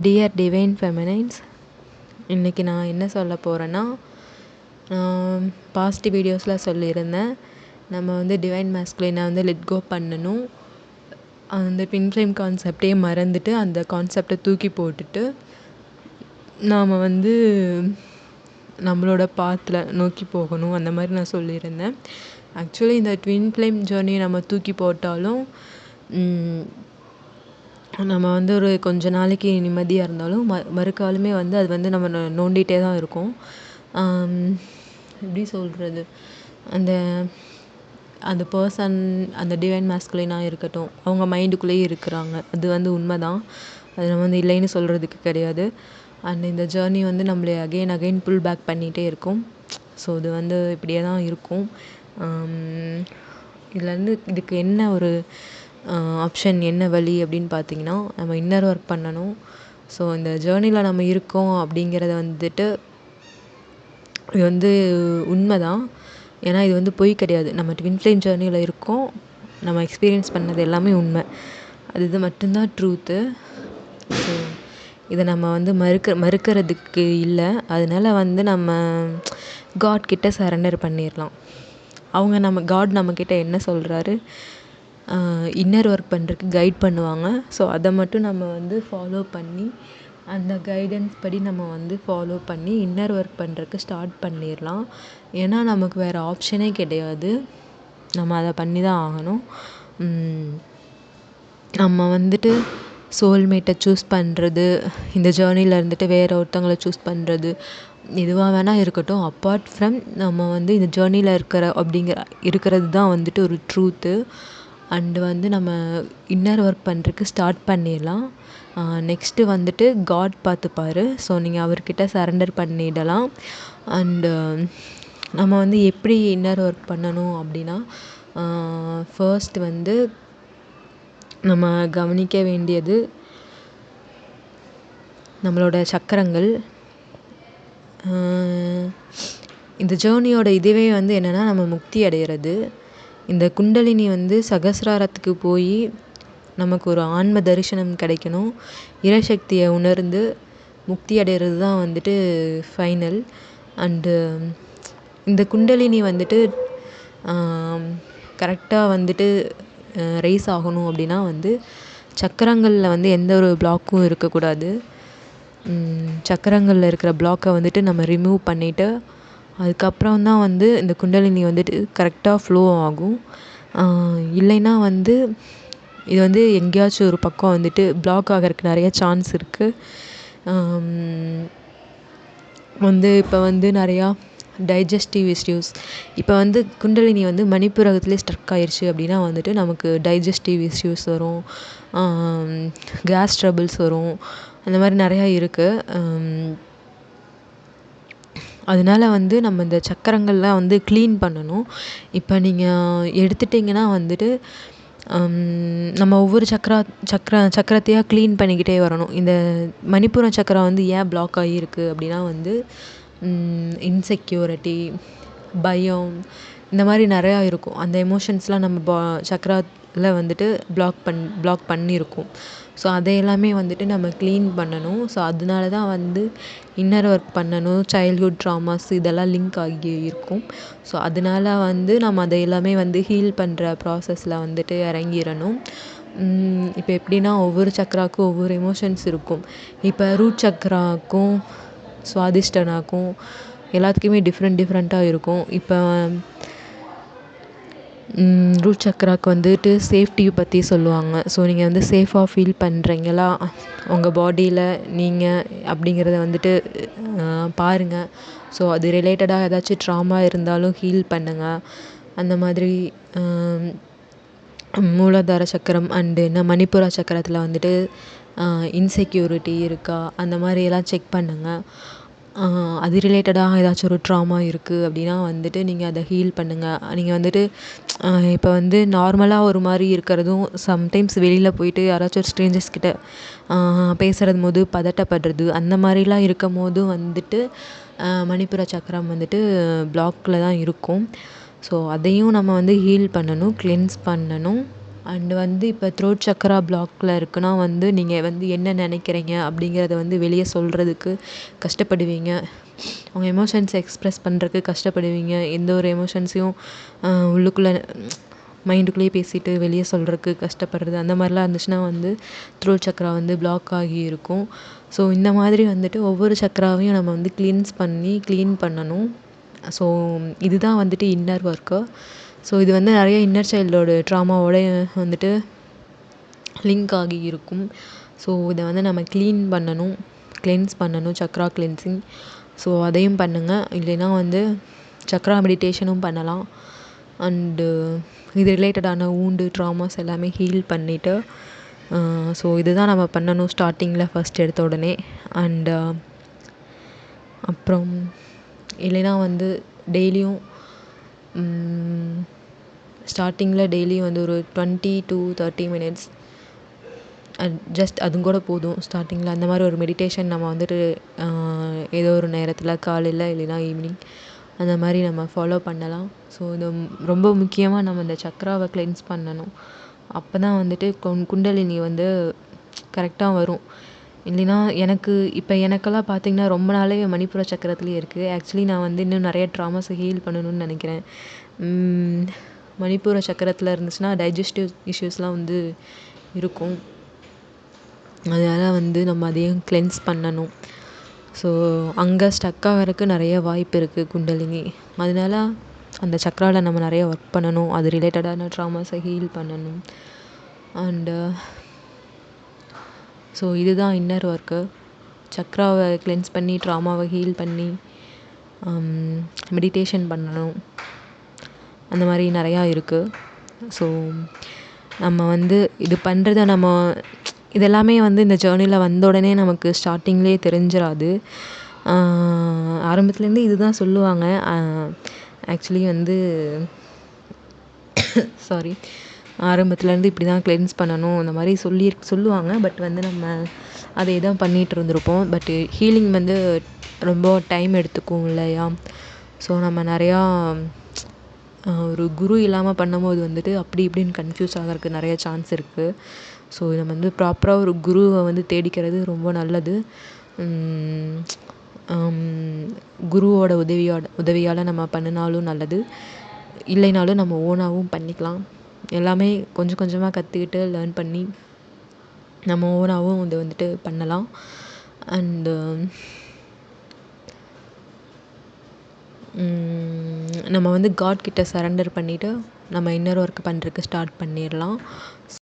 Dear divine ஃபெமினைன்ஸ், இன்றைக்கி நான் என்ன சொல்ல போகிறேன்னா, பாஸ்ட் வீடியோஸில் சொல்லியிருந்தேன். நம்ம வந்து டிவைன் மேஸ்குலினை வந்து லெட் கோ பண்ணணும். அந்த ட்வின் ஃப்ளேம் கான்செப்டே மறந்துட்டு அந்த கான்செப்டை தூக்கி போட்டுட்டு நாம் வந்து நம்மளோட பாத்தில் நோக்கி போகணும். அந்த மாதிரி நான் சொல்லியிருந்தேன். ஆக்சுவலி இந்த ட்வின் ஃப்ளேம் ஜேர்னியை நம்ம தூக்கி போட்டாலும் நம்ம வந்து ஒரு கொஞ்ச நாளைக்கு நிம்மதியாக இருந்தாலும் மறுக்காலுமே வந்து அது வந்து நம்ம நோண்டிகிட்டே தான் இருக்கும். எப்படி சொல்கிறது, அந்த அந்த பர்சன் அந்த டிவைன் மேஸ்குலினாக இருக்கட்டும், அவங்க மைண்டுக்குள்ளேயே இருக்கிறாங்க. அது வந்து உண்மை தான். அது நம்ம வந்து இல்லைன்னு சொல்கிறதுக்கு கிடையாது. அண்ட் இந்த ஜேர்னி வந்து நம்மளை அகெயின் புல் பேக் பண்ணிகிட்டே இருக்கும். ஸோ இது வந்து இப்படியே தான் இருக்கும். இதுலேருந்து இதுக்கு என்ன ஒரு ஆப்ஷன், என்ன வழி அப்படின்னு பார்த்தீங்கன்னா, நம்ம இன்னர் ஒர்க் பண்ணணும். ஸோ இந்த ஜேர்னியில் நம்ம இருக்கோம் அப்படிங்கிறத வந்துட்டு இது வந்து உண்மை தான். ஏன்னா இது வந்து பொய் கிடையாது. நம்ம ட்வின் ஃப்ளேம் ஜேர்னியில் இருக்கோம். நம்ம எக்ஸ்பீரியன்ஸ் பண்ணது எல்லாமே உண்மை. இது மட்டும்தான் ட்ரூத்து. ஸோ இதை நம்ம வந்து மறுக்கிறதுக்கு இல்லை. அதனால வந்து நம்ம காட் கிட்ட சரண்டர் பண்ணிடலாம். காட் நம்மக்கிட்ட என்ன சொல்கிறாரு, இன்னர் ஒர்க் பண்ணுறதுக்கு கைட் பண்ணுவாங்க. ஸோ அதை மட்டும் நம்ம வந்து ஃபாலோ பண்ணி, அந்த கைடன்ஸ் படி நம்ம வந்து ஃபாலோ பண்ணி இன்னர் ஒர்க் பண்ணுறதுக்கு ஸ்டார்ட் பண்ணிடலாம். ஏன்னா நமக்கு வேறு ஆப்ஷனே கிடையாது. நம்ம அதை பண்ணி தான் ஆகணும். நம்ம வந்துட்டு சோல்மேட்டை சூஸ் பண்ணுறது, இந்த ஜேர்னியில் இருந்துட்டு வேறு ஒருத்தவங்களை சூஸ் பண்ணுறது, எதுவாக வேணால் இருக்கட்டும். அப்பார்ட் ஃப்ரம் நம்ம வந்து இந்த ஜேர்னியில் இருக்கிறது தான் வந்துட்டு ஒரு ட்ரூத்து. அண்டு வந்து நம்ம இன்னர் ஒர்க் பண்ணுறதுக்கு ஸ்டார்ட் பண்ணிடலாம். நெக்ஸ்ட்டு வந்துட்டு காட் பார்த்துப்பார். ஸோ நீங்கள் அவர்கிட்ட சரண்டர் பண்ணிடலாம். அண்டு நம்ம வந்து எப்படி இன்னர் ஒர்க் பண்ணணும் அப்படின்னா, ஃபர்ஸ்ட் வந்து நம்ம கவனிக்க வேண்டியது நம்மளோட சக்கரங்கள். இந்த ஜேர்னியோட இதுவே வந்து என்னென்னா, நம்ம முக்தி அடைகிறது. இந்த குண்டலினி வந்து சகசிராரத்துக்கு போய் நமக்கு ஒரு ஆன்ம தரிசனம் கிடைக்கணும். இறைசக்தியை உணர்ந்து முக்தி அடைகிறது தான் வந்துட்டு ஃபைனல். அண்டு இந்த குண்டலினி வந்துட்டு கரெக்டாக வந்துட்டு ரைஸ் ஆகணும் அப்படின்னா வந்து சக்கரங்களில் வந்து எந்த ஒரு பிளாக்கும் இருக்கக்கூடாது. சக்கரங்களில் இருக்கிற பிளாக்கை வந்துட்டு நம்ம ரிமூவ் பண்ணிவிட்டு அதுக்கப்புறம் தான் வந்து இந்த குண்டலினி வந்துட்டு கரெக்டாக ஃப்ளோ ஆகும். இல்லைன்னா வந்து இது வந்து எங்கேயாச்சும் ஒரு பக்கம் வந்துட்டு பிளாக் ஆகிறதுக்கு நிறைய சான்ஸ் இருக்குது. வந்து இப்போ வந்து நிறையா டைஜஸ்டிவ் இஷ்யூஸ், இப்போ வந்து குண்டலினி வந்து மணிப்புரகத்துலேயே ஸ்ட்ரக் ஆயிடுச்சு அப்படின்னா வந்துட்டு நமக்கு டைஜஸ்டிவ் இஷ்யூஸ் வரும், கேஸ் ட்ரபிள்ஸ் வரும். அந்த மாதிரி நிறையா இருக்குது. அதனால வந்து நம்ம இந்த சக்கரங்கள்லாம் வந்து க்ளீன் பண்ணணும். இப்போ நீங்கள் எடுத்துட்டிங்கன்னா வந்துட்டு நம்ம ஒவ்வொரு சக்கரத்தையாக க்ளீன் பண்ணிக்கிட்டே வரணும். இந்த மணிப்புர சக்கரம் வந்து ஏன் பிளாக் ஆகியிருக்கு அப்படின்னா வந்து இன்செக்யூரிட்டி, பயம், இந்த மாதிரி நிறையா இருக்கும். அந்த எமோஷன்ஸ்லாம் நம்ம சக்கராவில் வந்துட்டு பிளாக் பண்ணியிருக்கும். ஸோ அதையெல்லாமே வந்துட்டு நம்ம க்ளீன் பண்ணணும். ஸோ அதனால தான் வந்து இன்னர் ஒர்க் பண்ணணும். சைல்ட்ஹுட் ட்ராமாஸ் இதெல்லாம் லிங்க் ஆகி இருக்கும். ஸோ அதனால வந்து நம்ம அதை எல்லாமே வந்து ஹீல் பண்ணுற ப்ராசஸில் வந்துட்டு இறங்கிடணும். இப்போ எப்படின்னா, ஒவ்வொரு சக்கராவுக்கும் ஒவ்வொரு எமோஷன்ஸ் இருக்கும். இப்போ ரூட் சக்கராவுக்கும் சுவாதிஷ்டனாக்கும் எல்லாத்துக்குமே டிஃப்ரெண்ட்டாக இருக்கும். இப்போ ரூட் சக்கராவுக்கு வந்துட்டு சேஃப்டியை பற்றி சொல்லுவாங்க. ஸோ நீங்கள் வந்து சேஃபாக ஃபீல் பண்ணுறீங்களா உங்கள் பாடியில் நீங்கள் அப்படிங்கிறத வந்துட்டு பாருங்கள். ஸோ அது ரிலேட்டடாக ஏதாச்சும் ட்ராமா இருந்தாலும் ஹீல் பண்ணுங்கள். அந்த மாதிரி மூலாதார சக்கரம் அண்டு மணிப்புர சக்கரத்தில் வந்துட்டு இன்செக்யூரிட்டி இருக்கா, அந்த மாதிரியெல்லாம் செக் பண்ணுங்கள். அது ரிலேட்டடாக ஏதாச்சும் ஒரு ட்ராமா இருக்குது அப்படின்னா வந்துட்டு நீங்கள் அதை ஹீல் பண்ணுங்கள். நீங்கள் வந்துட்டு இப்போ வந்து நார்மலாக ஒரு மாதிரி இருக்கிறதும், சம்டைம்ஸ் வெளியில் போயிட்டு யாராச்சும் ஒரு ஸ்ட்ரேஞ்சர்ஸ் கிட்ட பேசுகிறது போது பதட்டப்படுறது, அந்த மாதிரிலாம் இருக்கும் போதும் வந்துட்டு மணிப்புர சக்கரம் வந்துட்டு பிளாக்கில் தான் இருக்கும். ஸோ அதையும் நம்ம வந்து ஹீல் பண்ணணும், கிளென்ஸ் பண்ணணும். அண்ட் வந்து இப்போ த்ரோட் சக்கரா பிளாக்ல இருக்குன்னா வந்து நீங்கள் வந்து என்ன நினைக்கிறீங்க அப்படிங்கிறத வந்து வெளியே சொல்கிறதுக்கு கஷ்டப்படுவீங்க. உங்க எமோஷன்ஸை எக்ஸ்ப்ரெஸ் பண்ணுறதுக்கு கஷ்டப்படுவீங்க. எந்த ஒரு எமோஷன்ஸையும் உள்ளுக்குள்ளே மைண்டுக்குள்ளேயே பேசிட்டு வெளியே சொல்கிறதுக்கு கஷ்டப்படுறது அந்த மாதிரிலாம் இருந்துச்சுன்னா வந்து த்ரோட் சக்கரா வந்து பிளாக் ஆகி இருக்கும். ஸோ இந்த மாதிரி வந்துட்டு ஒவ்வொரு சக்கராவையும் நம்ம வந்து க்ளீன் பண்ணணும். ஸோ இதுதான் வந்துட்டு இன்னர் ஒர்க்கு. ஸோ இது வந்து நிறைய இன்னர் சைல்டோட ட்ராமாவோட வந்துட்டு லிங்க் ஆகி இருக்கும். ஸோ இதை வந்து நம்ம கிளென்ஸ் பண்ணணும், சக்ரா கிளென்சிங். ஸோ அதையும் பண்ணுங்கள். இல்லைன்னா வந்து சக்ரா மெடிடேஷனும் பண்ணலாம். அண்டு இது ரிலேட்டடான ட்ராமாஸ் எல்லாமே ஹீல் பண்ணிவிட்டு ஸோ இதுதான் நம்ம பண்ணணும் ஸ்டார்டிங்கில் ஃபஸ்ட் எடுத்த உடனே. அண்டு அப்புறம் இல்லைன்னா வந்து டெய்லியும் ஸ்டார்டிங்கில் டெய்லியும் வந்து ஒரு 20 to 30 minutes ஜஸ்ட் அதுவும் கூட போதும். ஸ்டார்டிங்கில் அந்த மாதிரி ஒரு மெடிடேஷன் நம்ம வந்துட்டு ஏதோ ஒரு நேரத்தில் காலையில் இல்லைன்னா ஈவினிங் அந்த மாதிரி நம்ம ஃபாலோ பண்ணலாம். ஸோ இது ரொம்ப முக்கியமாக நம்ம இந்த சக்ராவை கிளென்ஸ் பண்ணணும். அப்போ தான் வந்துட்டு குண்டலினி வந்து கரெக்டாக வரும். இல்லைன்னா எனக்கெல்லாம் பார்த்திங்கன்னா ரொம்ப நாளே மணிப்புர சக்கரத்துலேயே இருக்குது. ஆக்சுவலி நான் வந்து இன்னும் நிறைய ட்ராமாஸை ஹீல் பண்ணணும்னு நினைக்கிறேன். மணிப்புர சக்கரத்தில் இருந்துச்சுன்னா டைஜஸ்டிவ் இஷ்யூஸ்லாம் வந்து இருக்கும். அதனால் வந்து நம்ம அதையும் கிளென்ஸ் பண்ணணும். ஸோ அங்கே ஸ்டக் ஆகிறதுக்கு நிறைய வாய்ப்பு இருக்குது குண்டலினி. அதனால அந்த சக்ராவில் நம்ம நிறைய ஒர்க் பண்ணணும். அது ரிலேட்டடான ட்ராமாஸை ஹீல் பண்ணணும். அண்டு ஸோ இதுதான் இன்னர் ஒர்க்கு. சக்ராவை கிளென்ஸ் பண்ணி ட்ராமாவை ஹீல் பண்ணி மெடிடேஷன் பண்ணணும். அந்த மாதிரி நிறையா இருக்குது. ஸோ நம்ம வந்து இது பண்ணுறத இதெல்லாமே வந்து இந்த ஜேர்னியில் வந்த உடனே நமக்கு ஸ்டார்டிங்லேயே தெரிஞ்சிடாது. ஆரம்பத்துலேருந்து இதுதான் சொல்லுவாங்க. ஆக்சுவலி வந்து ஆரம்பத்துலேருந்து இப்படி தான் கிளென்ஸ் பண்ணணும் இந்த மாதிரி சொல்லுவாங்க. பட் வந்து நம்ம அதே தான் பண்ணிகிட்டு இருந்திருப்போம். பட் ஹீலிங் வந்து ரொம்ப டைம் எடுத்துக்கும் இல்லையா? ஸோ நம்ம நிறையா ஒரு குரு இல்லாமல் பண்ணும்போது வந்துட்டு அப்படி இப்படின்னு கன்ஃப்யூஸ் ஆகிறதுக்கு நிறைய சான்ஸ் இருக்குது. ஸோ நம்ம வந்து ப்ராப்பராக ஒரு குருவை வந்து தேடிக்கிறது ரொம்ப நல்லது. குருவோட உதவியால் நம்ம பண்ணினாலும் நல்லது, இல்லைனாலும் நம்ம ஓனாகவும் பண்ணிக்கலாம். எல்லாமே கொஞ்சம் கொஞ்சமாக கற்றுக்கிட்டு லேர்ன் பண்ணி நம்ம ஓனாகவும் இதை வந்துட்டு பண்ணலாம். அண்டு நம்ம வந்து காட் கிட்ட சரண்டர் பண்ணிவிட்டு நம்ம இன்னர் ஒர்க் பண்ணுறதுக்கு ஸ்டார்ட் பண்ணிடலாம்.